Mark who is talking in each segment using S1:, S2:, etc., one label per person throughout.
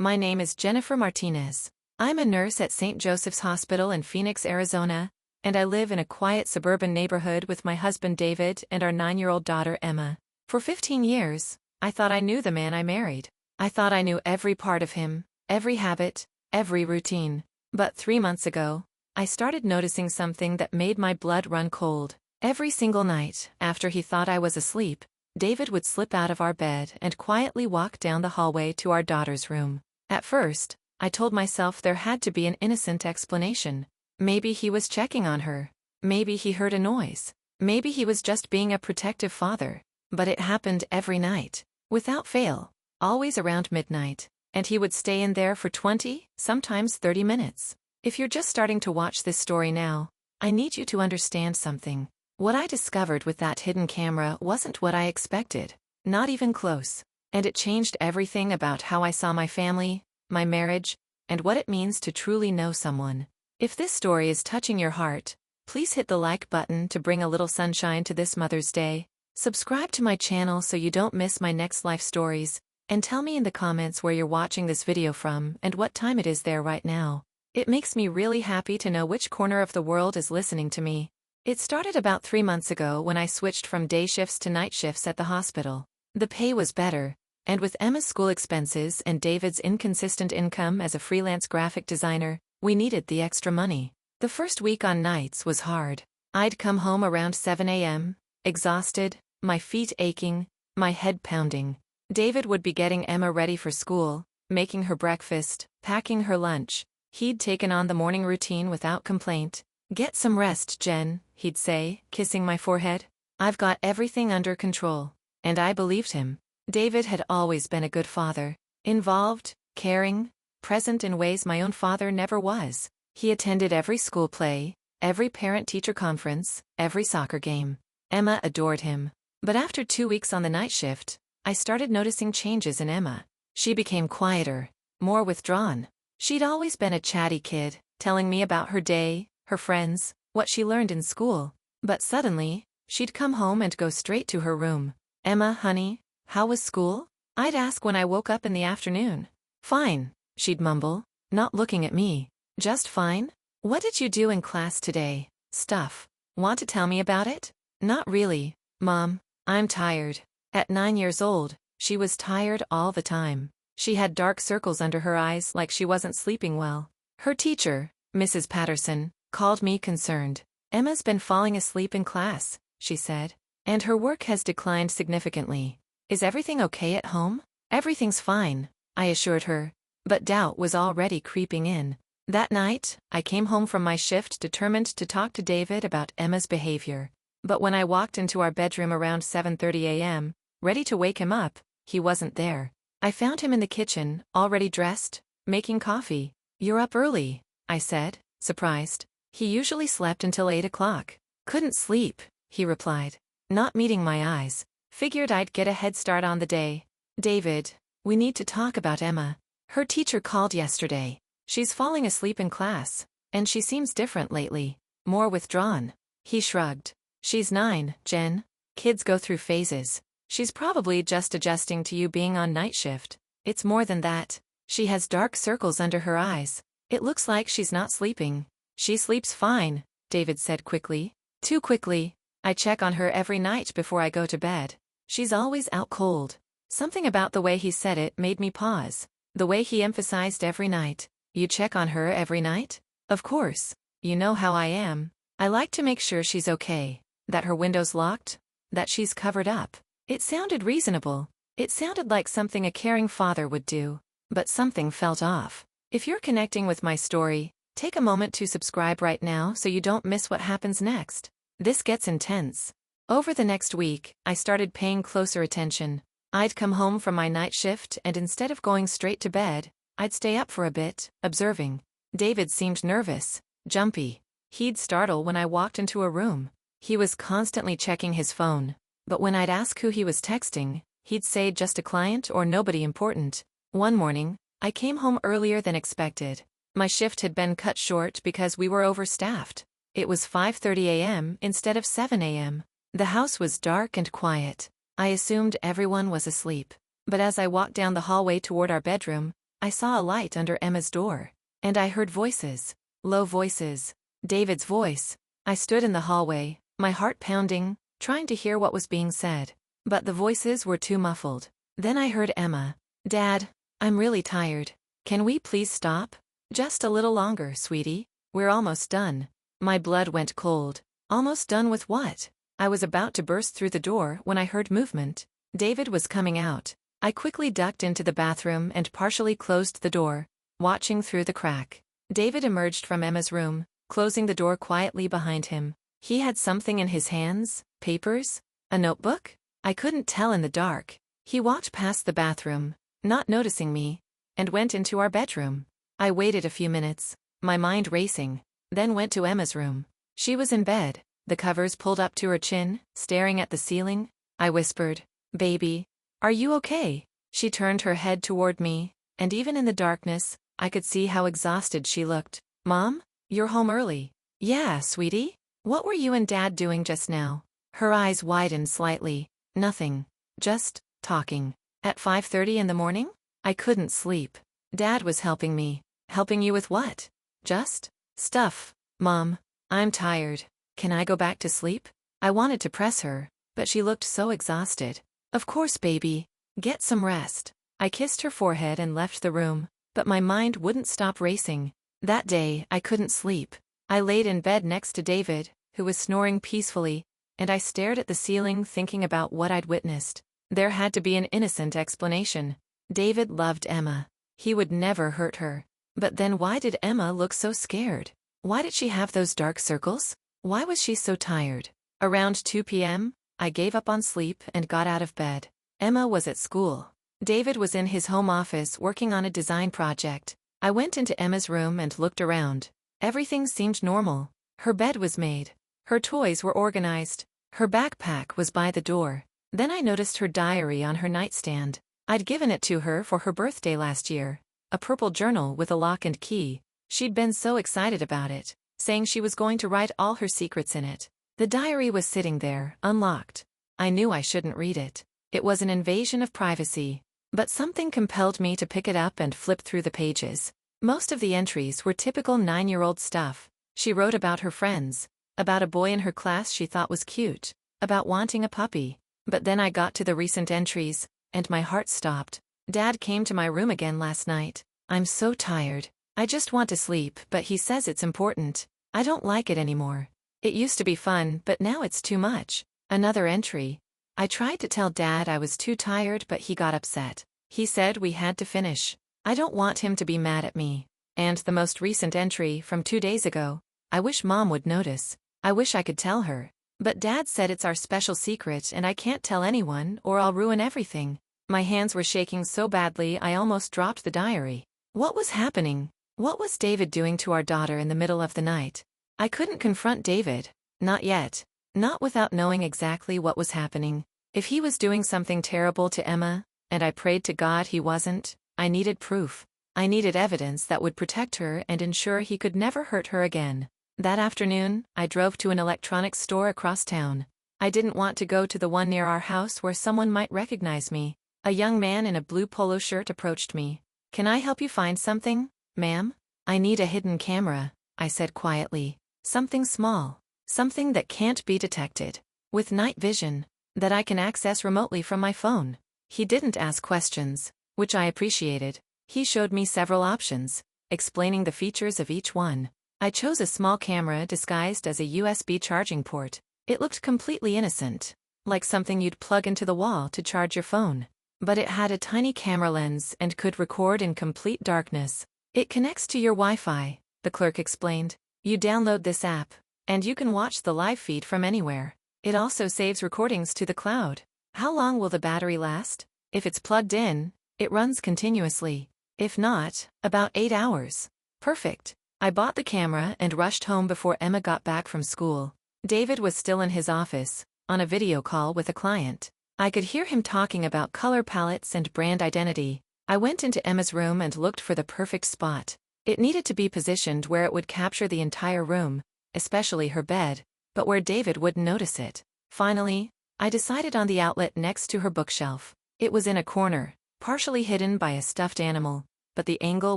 S1: My name is Jennifer Martinez. I'm a nurse at St. Joseph's Hospital in Phoenix, Arizona, and I live in a quiet suburban neighborhood with my husband David and our 9-year-old daughter Emma. For 15 years, I thought I knew the man I married. I thought I knew every part of him, every habit, every routine. But 3 months ago, I started noticing something that made my blood run cold. Every single night, after he thought I was asleep, David would slip out of our bed and quietly walk down the hallway to our daughter's room. At first, I told myself there had to be an innocent explanation. Maybe he was checking on her. Maybe he heard a noise. Maybe he was just being a protective father. But it happened every night, without fail, always around midnight, and he would stay in there for 20, sometimes 30 minutes. If you're just starting to watch this story now, I need you to understand something. What I discovered with that hidden camera wasn't what I expected, not even close, and it changed everything about how I saw my family, my marriage, and what it means to truly know someone. If this story is touching your heart, please hit the like button to bring a little sunshine to this Mother's Day. Subscribe to my channel so you don't miss my next life stories, and tell me in the comments where you're watching this video from and what time it is there right now. It makes me really happy to know which corner of the world is listening to me. It started about 3 months ago when I switched from day shifts to night shifts at the hospital. The pay was better, and with Emma's school expenses and David's inconsistent income as a freelance graphic designer, we needed the extra money. The first week on nights was hard. I'd come home around 7 a.m., exhausted, my feet aching, my head pounding. David would be getting Emma ready for school, making her breakfast, packing her lunch. He'd taken on the morning routine without complaint. "Get some rest, Jen," he'd say, kissing my forehead. "I've got everything under control." And I believed him. David had always been a good father. Involved, caring, present in ways my own father never was. He attended every school play, every parent-teacher conference, every soccer game. Emma adored him. But after 2 weeks on the night shift, I started noticing changes in Emma. She became quieter, more withdrawn. She'd always been a chatty kid, telling me about her day, her friends, what she learned in school. But suddenly, she'd come home and go straight to her room. "Emma, honey, how was school?" I'd ask when I woke up in the afternoon. "Fine," she'd mumble, not looking at me. "Just fine? What did you do in class today?" "Stuff. Want to tell me about it?" "Not really, Mom. I'm tired." At 9 years old, she was tired all the time. She had dark circles under her eyes like she wasn't sleeping well. Her teacher, Mrs. Patterson, called me concerned. "Emma's been falling asleep in class," she said, "and her work has declined significantly. Is everything okay at home?" "Everything's fine," I assured her, but doubt was already creeping in. That night, I came home from my shift determined to talk to David about Emma's behavior. But when I walked into our bedroom around 7:30 a.m., ready to wake him up, he wasn't there. I found him in the kitchen, already dressed, making coffee. "You're up early," I said, surprised. He usually slept until 8 o'clock. "Couldn't sleep," he replied, not meeting my eyes. "Figured I'd get a head start on the day." "David, we need to talk about Emma. Her teacher called yesterday. She's falling asleep in class, and she seems different lately, more withdrawn." He shrugged. "She's 9, Jen. Kids go through phases. She's probably just adjusting to you being on night shift. It's more than that. She has dark circles under her eyes. It looks like she's not sleeping." "She sleeps fine," David said quickly. Too quickly. "I check on her every night before I go to bed. She's always out cold." Something about the way he said it made me pause. The way he emphasized every night. "You check on her every night?" "Of course. You know how I am. I like to make sure she's okay, that her window's locked, that she's covered up." It sounded reasonable. It sounded like something a caring father would do. But something felt off. If you're connecting with my story, take a moment to subscribe right now so you don't miss what happens next. This gets intense. Over the next week, I started paying closer attention. I'd come home from my night shift and instead of going straight to bed, I'd stay up for a bit, observing. David seemed nervous, jumpy. He'd startle when I walked into a room. He was constantly checking his phone. But when I'd ask who he was texting, he'd say just a client or nobody important. One morning, I came home earlier than expected. My shift had been cut short because we were overstaffed. It was 5:30 a.m. instead of 7 a.m. The house was dark and quiet. I assumed everyone was asleep. But as I walked down the hallway toward our bedroom, I saw a light under Emma's door. And I heard voices. Low voices. David's voice. I stood in the hallway, my heart pounding, trying to hear what was being said. But the voices were too muffled. Then I heard Emma. Dad, I'm really tired. Can we please stop? Just a little longer, sweetie. We're almost done. My blood went cold. Almost done with what? I was about to burst through the door when I heard movement. David was coming out. I quickly ducked into the bathroom and partially closed the door, watching through the crack. David emerged from Emma's room, closing the door quietly behind him. He had something in his hands, papers, a notebook? I couldn't tell in the dark. He walked past the bathroom, not noticing me, and went into our bedroom. I waited a few minutes, my mind racing, then went to Emma's room. She was in bed, the covers pulled up to her chin, staring at the ceiling. I whispered, "Baby, are you okay?" She turned her head toward me, and even in the darkness, I could see how exhausted she looked. "Mom, you're home early." "Yeah, sweetie? What were you and Dad doing just now?" Her eyes widened slightly. "Nothing. Just talking." "At 5:30 in the morning?" I couldn't sleep. "Dad was helping me." "Helping you with what?" "Just stuff. Mom, I'm tired. Can I go back to sleep?" I wanted to press her, but she looked so exhausted. "Of course, baby. Get some rest." I kissed her forehead and left the room, but my mind wouldn't stop racing. That day, I couldn't sleep. I laid in bed next to David, who was snoring peacefully, and I stared at the ceiling thinking about what I'd witnessed. There had to be an innocent explanation. David loved Emma. He would never hurt her. But then why did Emma look so scared? Why did she have those dark circles? Why was she so tired? Around 2 p.m., I gave up on sleep and got out of bed. Emma was at school. David was in his home office working on a design project. I went into Emma's room and looked around. Everything seemed normal. Her bed was made. Her toys were organized. Her backpack was by the door. Then I noticed her diary on her nightstand. I'd given it to her for her birthday last year. A purple journal with a lock and key. She'd been so excited about it, saying she was going to write all her secrets in it. The diary was sitting there, unlocked. I knew I shouldn't read it. It was an invasion of privacy. But something compelled me to pick it up and flip through the pages. Most of the entries were typical 9-year-old stuff. She wrote about her friends, about a boy in her class she thought was cute, about wanting a puppy. But then I got to the recent entries, and my heart stopped. Dad came to my room again last night. "I'm so tired. I just want to sleep, but he says it's important. I don't like it anymore. It used to be fun, but now it's too much." Another entry. I tried to tell Dad I was too tired, but he got upset. He said we had to finish. I don't want him to be mad at me. And the most recent entry from 2 days ago. "I wish Mom would notice. I wish I could tell her. But Dad said it's our special secret and I can't tell anyone or I'll ruin everything." My hands were shaking so badly I almost dropped the diary. What was happening? What was David doing to our daughter in the middle of the night? I couldn't confront David. Not yet. Not without knowing exactly what was happening. If he was doing something terrible to Emma, and I prayed to God he wasn't, I needed proof. I needed evidence that would protect her and ensure he could never hurt her again. That afternoon, I drove to an electronics store across town. I didn't want to go to the one near our house where someone might recognize me. A young man in a blue polo shirt approached me. "Can I help you find something, ma'am?" "I need a hidden camera," I said quietly. "Something small. Something that can't be detected. With night vision. That I can access remotely from my phone." He didn't ask questions, which I appreciated. He showed me several options, explaining the features of each one. I chose a small camera disguised as a USB charging port. It looked completely innocent, like something you'd plug into the wall to charge your phone. But it had a tiny camera lens and could record in complete darkness. "It connects to your Wi-Fi," the clerk explained. "You download this app, and you can watch the live feed from anywhere. It also saves recordings to the cloud." "How long will the battery last?" "If it's plugged in, it runs continuously. If not, about 8 hours." "Perfect." I bought the camera and rushed home before Emma got back from school. David was still in his office, on a video call with a client. I could hear him talking about color palettes and brand identity. I went into Emma's room and looked for the perfect spot. It needed to be positioned where it would capture the entire room, especially her bed, but where David wouldn't notice it. Finally, I decided on the outlet next to her bookshelf. It was in a corner, partially hidden by a stuffed animal, but the angle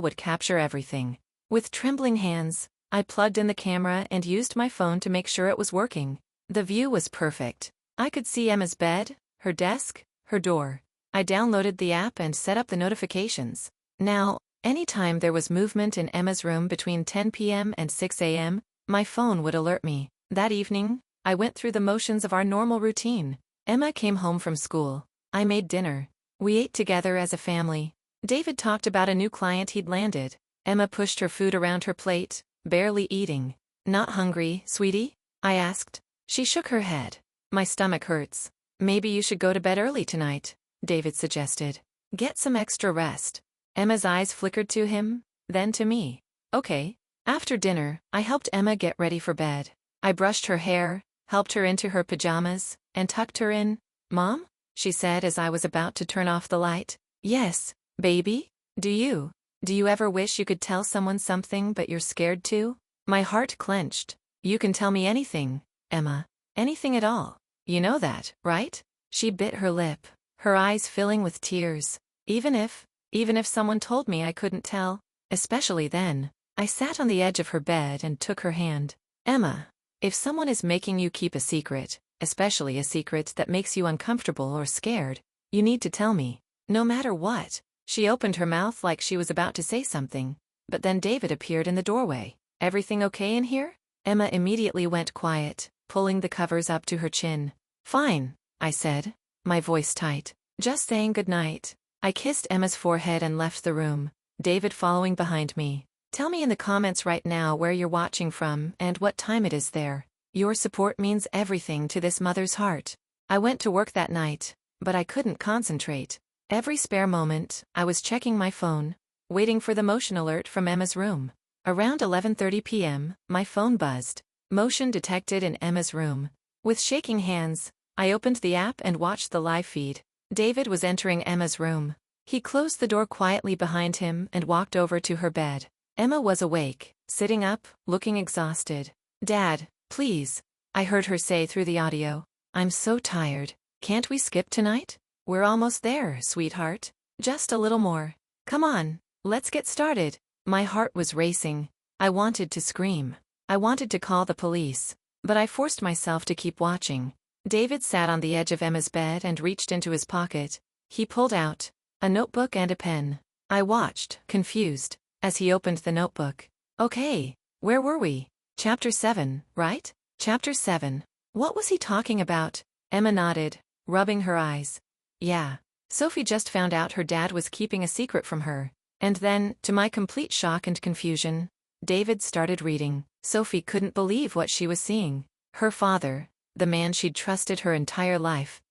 S1: would capture everything. With trembling hands, I plugged in the camera and used my phone to make sure it was working. The view was perfect. I could see Emma's bed, her desk, her door. I downloaded the app and set up the notifications. Now, anytime there was movement in Emma's room between 10 p.m. and 6 a.m., my phone would alert me. That evening, I went through the motions of our normal routine. Emma came home from school. I made dinner. We ate together as a family. David talked about a new client he'd landed. Emma pushed her food around her plate, barely eating. "Not hungry, sweetie?" I asked. She shook her head. "My stomach hurts." "Maybe you should go to bed early tonight," David suggested. "Get some extra rest." Emma's eyes flickered to him, then to me. "Okay." After dinner, I helped Emma get ready for bed. I brushed her hair, helped her into her pajamas, and tucked her in. "Mom?" she said as I was about to turn off the light. "Yes, baby? Do you ever wish you could tell someone something but you're scared to?" My heart clenched. "You can tell me anything, Emma. Anything at all. You know that, right?" She bit her lip, her eyes filling with tears. Even if someone told me I couldn't tell, especially then." I sat on the edge of her bed and took her hand. "Emma, if someone is making you keep a secret, especially a secret that makes you uncomfortable or scared, you need to tell me. No matter what." She opened her mouth like she was about to say something, but then David appeared in the doorway. "Everything okay in here?" Emma immediately went quiet, pulling the covers up to her chin. "Fine," I said, my voice tight. "Just saying goodnight." I kissed Emma's forehead and left the room, David following behind me. Tell me in the comments right now where you're watching from and what time it is there. Your support means everything to this mother's heart. I went to work that night, but I couldn't concentrate. Every spare moment, I was checking my phone, waiting for the motion alert from Emma's room. Around 11:30 p.m., my phone buzzed. Motion detected in Emma's room. With shaking hands, I opened the app and watched the live feed. David was entering Emma's room. He closed the door quietly behind him and walked over to her bed. Emma was awake, sitting up, looking exhausted. "Dad, please," I heard her say through the audio. "I'm so tired. Can't we skip tonight? We're almost there, sweetheart. Just a little more. Come on, let's get started." My heart was racing. I wanted to scream. I wanted to call the police, but I forced myself to keep watching. David sat on the edge of Emma's bed and reached into his pocket. He pulled out a notebook and a pen. I watched, confused, as he opened the notebook. "Okay, where were we? Chapter 7, right?" Chapter 7. What was he talking about? Emma nodded, rubbing her eyes. "Yeah. Sophie just found out her dad was keeping a secret from her." And then, to my complete shock and confusion, David started reading. Sophie couldn't believe what she was seeing. Her father, the man she'd trusted her entire life,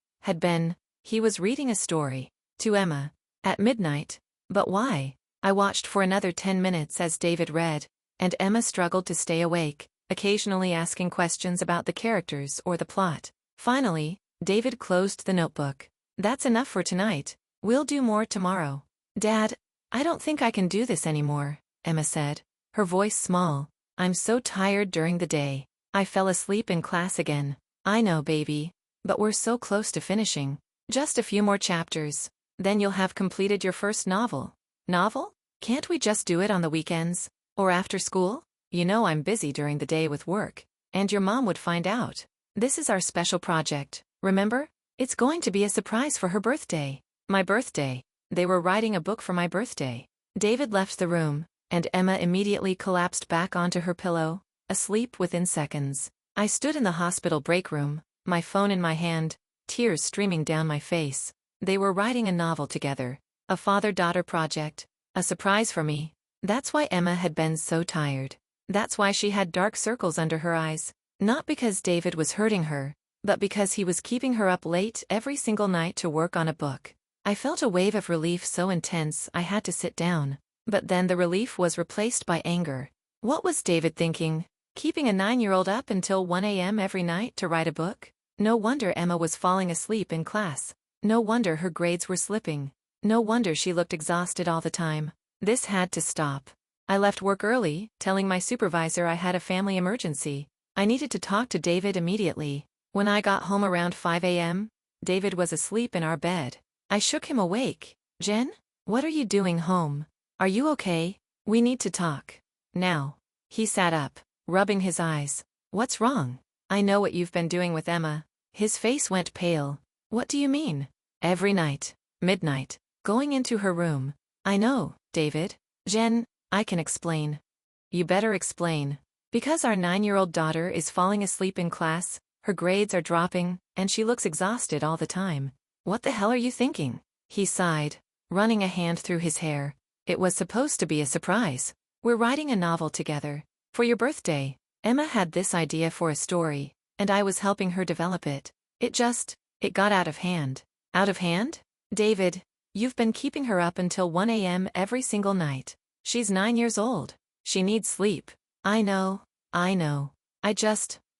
S1: he was reading a story to Emma at midnight. But why? I watched for another 10 minutes as David read, and Emma struggled to stay awake, occasionally asking questions about the characters or the plot. Finally, David closed the notebook. "That's enough for tonight. We'll do more tomorrow." "Dad, I don't think I can do this anymore," Emma said, her voice small. "I'm so tired during the day. I fell asleep in class again." "I know, baby. But we're so close to finishing. Just a few more chapters. Then you'll have completed your first novel." "Novel? Can't we just do it on the weekends? Or after school? You know I'm busy during the day with work. And your mom would find out. This is our special project, remember? It's going to be a surprise for her birthday." My birthday. They were writing a book for my birthday. David left the room, and Emma immediately collapsed back onto her pillow, asleep within seconds. I stood in the hospital break room, my phone in my hand, tears streaming down my face. They were writing a novel together, a father-daughter project, a surprise for me. That's why Emma had been so tired. That's why she had dark circles under her eyes. Not because David was hurting her, but because he was keeping her up late every single night to work on a book. I felt a wave of relief so intense I had to sit down. But then the relief was replaced by anger. What was David thinking? Keeping a 9-year-old up until 1 a.m. every night to write a book? No wonder Emma was falling asleep in class. No wonder her grades were slipping. No wonder she looked exhausted all the time. This had to stop. I left work early, telling my supervisor I had a family emergency. I needed to talk to David immediately. When I got home around 5 a.m., David was asleep in our bed. I shook him awake. "Jen? What are you doing home?" Are you okay? We need to talk. Now. He sat up, rubbing his eyes. What's wrong? I know what you've been doing with Emma. His face went pale. What do you mean? Every night. Midnight. Going into her room. I know, David. Jen, I can explain. You better explain. Because our 9-year-old daughter is falling asleep in class, her grades are dropping, and she looks exhausted all the time. What the hell are you thinking? He sighed, running a hand through his hair. It was supposed to be a surprise. We're writing a novel together. For your birthday. Emma had this idea for a story, and I was helping her develop it. It got out of hand. Out of hand? David, you've been keeping her up until 1 a.m. every single night. She's 9 years old. She needs sleep. I know.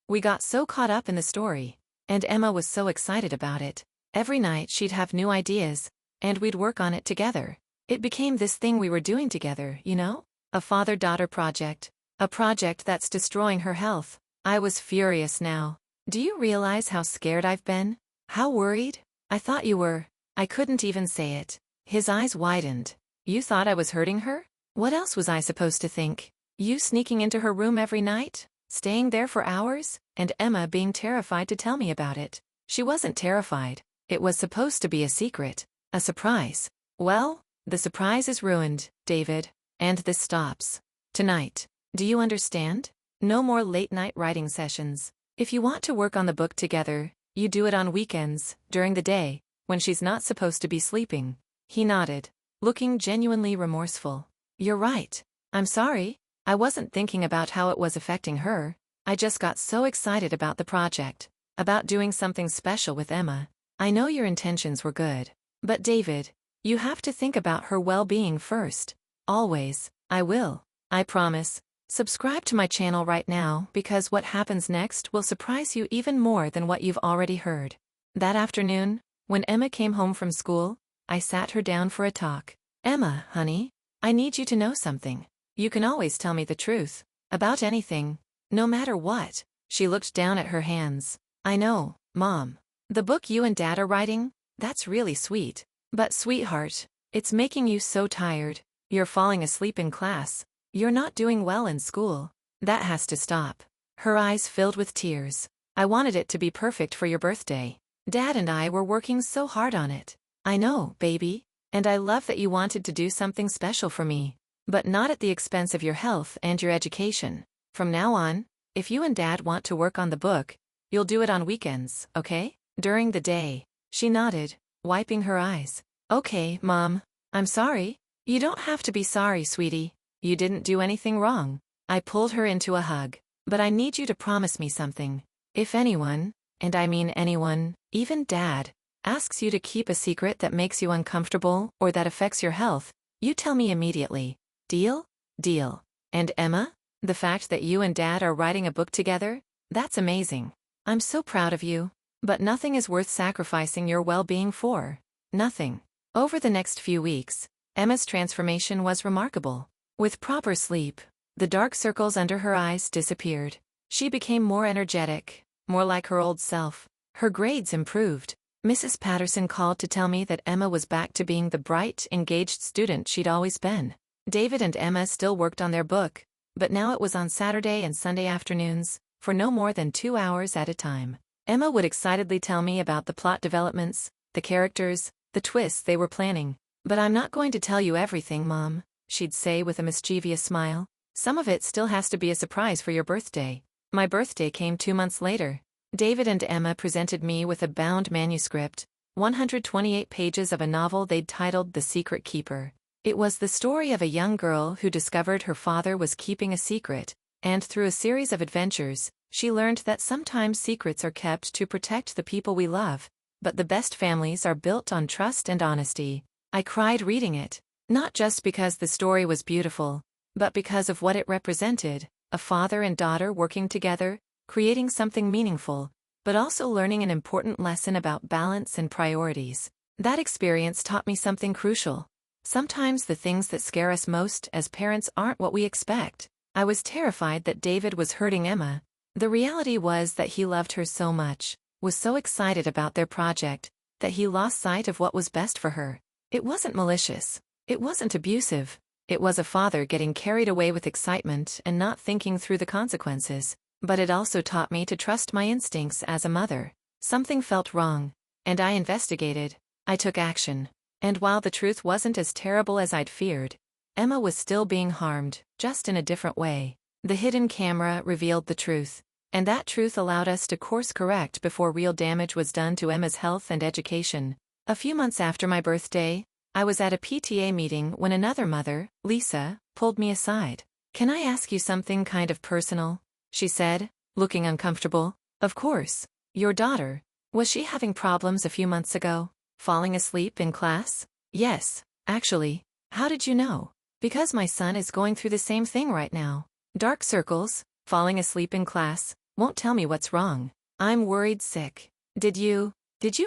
S1: We got so caught up in the story. And Emma was so excited about it. Every night she'd have new ideas, and we'd work on it together. It became this thing we were doing together, you know? A father-daughter project. A project that's destroying her health. I was furious now. Do you realize how scared I've been? How worried? I thought you were. I couldn't even say it. His eyes widened. You thought I was hurting her? What else was I supposed to think? You sneaking into her room every night? Staying there for hours? And Emma being terrified to tell me about it. She wasn't terrified. It was supposed to be a secret. A surprise. Well, the surprise is ruined, David. And this stops. Tonight. Do you understand? No more late-night writing sessions. If you want to work on the book together, you do it on weekends, during the day, when she's not supposed to be sleeping. He nodded, looking genuinely remorseful. You're right. I'm sorry. I wasn't thinking about how it was affecting her. I just got so excited about the project, about doing something special with Emma. I know your intentions were good. But David, you have to think about her well-being first. Always. I will. I promise. Subscribe to my channel right now because what happens next will surprise you even more than what you've already heard. That afternoon, when Emma came home from school, I sat her down for a talk. Emma, honey, I need you to know something. You can always tell me the truth. About anything. No matter what. She looked down at her hands. I know, Mom. The book you and Dad are writing? That's really sweet. But sweetheart, it's making you so tired. You're falling asleep in class. You're not doing well in school. That has to stop. Her eyes filled with tears. I wanted it to be perfect for your birthday. Dad and I were working so hard on it. I know, baby. And I love that you wanted to do something special for me. But not at the expense of your health and your education. From now on, if you and Dad want to work on the book, you'll do it on weekends, okay? During the day. She nodded, wiping her eyes. Okay, Mom. I'm sorry. You don't have to be sorry, sweetie. You didn't do anything wrong. I pulled her into a hug. But I need you to promise me something. If anyone, and I mean anyone, even Dad, asks you to keep a secret that makes you uncomfortable or that affects your health, you tell me immediately. Deal? Deal. And Emma? The fact that you and Dad are writing a book together? That's amazing. I'm so proud of you. But nothing is worth sacrificing your well-being for. Nothing. Over the next few weeks, Emma's transformation was remarkable. With proper sleep, the dark circles under her eyes disappeared. She became more energetic, more like her old self. Her grades improved. Mrs. Patterson called to tell me that Emma was back to being the bright, engaged student she'd always been. David and Emma still worked on their book, but now it was on Saturday and Sunday afternoons, for no more than 2 hours at a time. Emma would excitedly tell me about the plot developments, the characters, the twists they were planning. But I'm not going to tell you everything, Mom, she'd say with a mischievous smile. Some of it still has to be a surprise for your birthday. My birthday came 2 months later. David and Emma presented me with a bound manuscript, 128 pages of a novel they'd titled The Secret Keeper. It was the story of a young girl who discovered her father was keeping a secret, and through a series of adventures, she learned that sometimes secrets are kept to protect the people we love, but the best families are built on trust and honesty. I cried reading it, not just because the story was beautiful, but because of what it represented, a father and daughter working together, creating something meaningful, but also learning an important lesson about balance and priorities. That experience taught me something crucial. Sometimes the things that scare us most as parents aren't what we expect. I was terrified that David was hurting Emma. The reality was that he loved her so much, was so excited about their project, that he lost sight of what was best for her. It wasn't malicious. It wasn't abusive. It was a father getting carried away with excitement and not thinking through the consequences. But it also taught me to trust my instincts as a mother. Something felt wrong, and I investigated. I took action. And while the truth wasn't as terrible as I'd feared, Emma was still being harmed, just in a different way. The hidden camera revealed the truth, and that truth allowed us to course correct before real damage was done to Emma's health and education. A few months after my birthday, I was at a PTA meeting when another mother, Lisa, pulled me aside. "Can I ask you something kind of personal?" she said, looking uncomfortable. "Of course. Your daughter, was she having problems a few months ago? Falling asleep in class?" "Yes, actually. How did you know?" "Because my son is going through the same thing right now. Dark circles, falling asleep in class, won't tell me what's wrong. I'm worried sick." Did you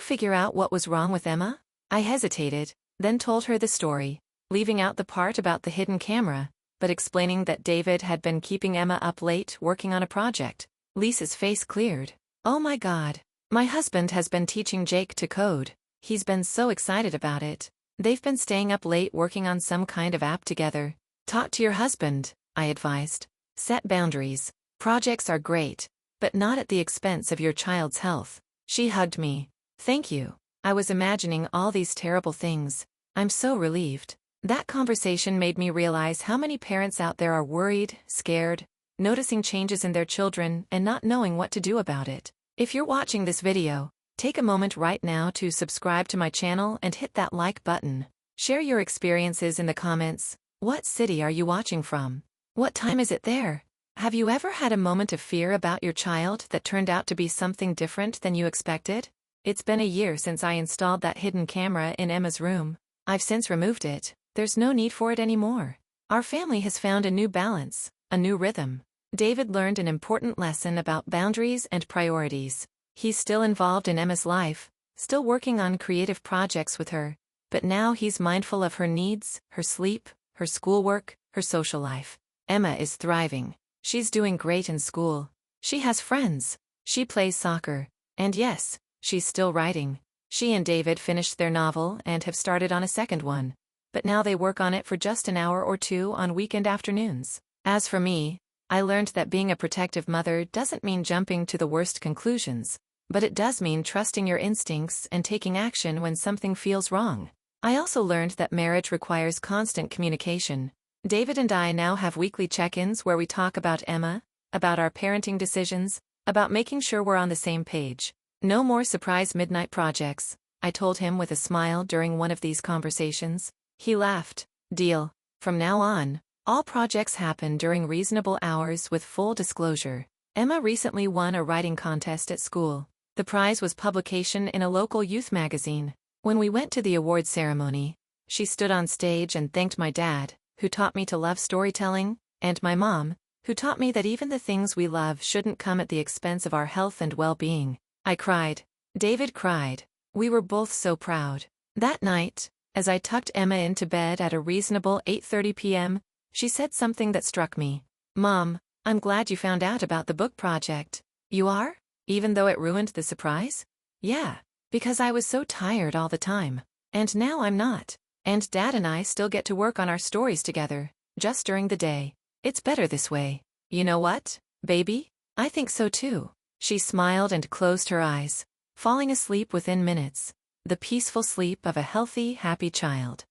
S1: figure out what was wrong with Emma?" I hesitated, then told her the story, leaving out the part about the hidden camera, but explaining that David had been keeping Emma up late working on a project. Lisa's face cleared. "Oh my God. My husband has been teaching Jake to code. He's been so excited about it. They've been staying up late working on some kind of app together." "Talk to your husband," I advised. "Set boundaries. Projects are great, but not at the expense of your child's health." She hugged me. "Thank you. I was imagining all these terrible things. I'm so relieved." That conversation made me realize how many parents out there are worried, scared, noticing changes in their children and not knowing what to do about it. If you're watching this video, take a moment right now to subscribe to my channel and hit that like button. Share your experiences in the comments. What city are you watching from? What time is it there? Have you ever had a moment of fear about your child that turned out to be something different than you expected? It's been a year since I installed that hidden camera in Emma's room. I've since removed it. There's no need for it anymore. Our family has found a new balance, a new rhythm. David learned an important lesson about boundaries and priorities. He's still involved in Emma's life, still working on creative projects with her, but now he's mindful of her needs, her sleep, her schoolwork, her social life. Emma is thriving. She's doing great in school. She has friends. She plays soccer. And yes, she's still writing. She and David finished their novel and have started on a second one. But now they work on it for just an hour or two on weekend afternoons. As for me, I learned that being a protective mother doesn't mean jumping to the worst conclusions, but it does mean trusting your instincts and taking action when something feels wrong. I also learned that marriage requires constant communication. David and I now have weekly check-ins where we talk about Emma, about our parenting decisions, about making sure we're on the same page. "No more surprise midnight projects," I told him with a smile during one of these conversations. He laughed. "Deal. From now on, all projects happen during reasonable hours with full disclosure." Emma recently won a writing contest at school. The prize was publication in a local youth magazine. When we went to the award ceremony, she stood on stage and thanked my dad, who taught me to love storytelling, and my mom, who taught me that even the things we love shouldn't come at the expense of our health and well-being. I cried. David cried. We were both so proud. That night, as I tucked Emma into bed at a reasonable 8:30 p.m., she said something that struck me. "Mom, I'm glad you found out about the book project." "You are? Even though it ruined the surprise?" "Yeah, because I was so tired all the time. And now I'm not. And Dad and I still get to work on our stories together, just during the day. It's better this way." "You know what, baby? I think so too." She smiled and closed her eyes, falling asleep within minutes. The peaceful sleep of a healthy, happy child.